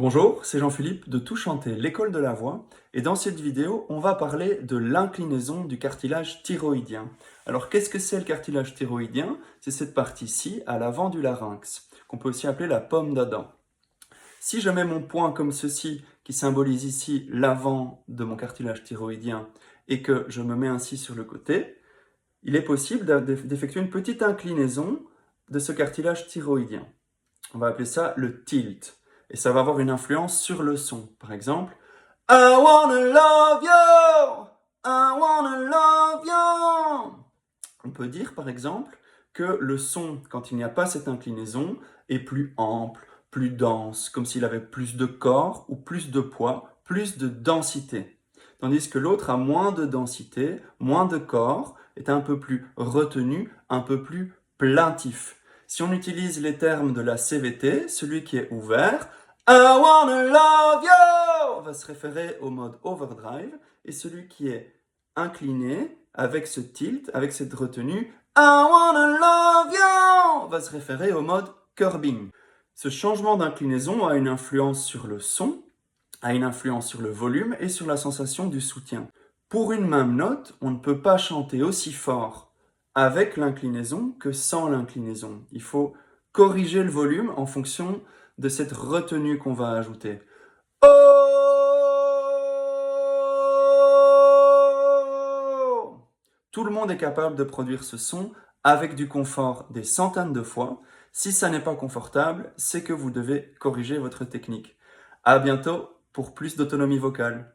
Bonjour, c'est Jean-Philippe de Tout Chanter, l'école de la voix, et dans cette vidéo, on va parler de l'inclinaison du cartilage thyroïdien. Alors, qu'est-ce que c'est le cartilage thyroïdien? C'est cette partie-ci, à l'avant du larynx, qu'on peut aussi appeler la pomme d'Adam. Si je mets mon poing comme ceci, qui symbolise ici l'avant de mon cartilage thyroïdien, et que je me mets ainsi sur le côté, il est possible d'effectuer une petite inclinaison de ce cartilage thyroïdien. On va appeler ça le tilt. Et ça va avoir une influence sur le son. Par exemple, I wanna love you, I wanna love you. On peut dire par exemple que le son, quand il n'y a pas cette inclinaison, est plus ample, plus dense, comme s'il avait plus de corps ou plus de poids, plus de densité. Tandis que l'autre a moins de densité, moins de corps, est un peu plus retenu, un peu plus plaintif. Si on utilise les termes de la CVT, celui qui est ouvert, I wanna love you, va se référer au mode overdrive, et celui qui est incliné, avec ce tilt, avec cette retenue, I wanna love you, va se référer au mode curbing. Ce changement d'inclinaison a une influence sur le son, a une influence sur le volume et sur la sensation du soutien. Pour une même note, on ne peut pas chanter aussi fort avec l'inclinaison que sans l'inclinaison. Il faut corriger le volume en fonction de cette retenue qu'on va ajouter. Oh! Tout le monde est capable de produire ce son avec du confort des centaines de fois. Si ça n'est pas confortable, c'est que vous devez corriger votre technique. À bientôt pour plus d'autonomie vocale.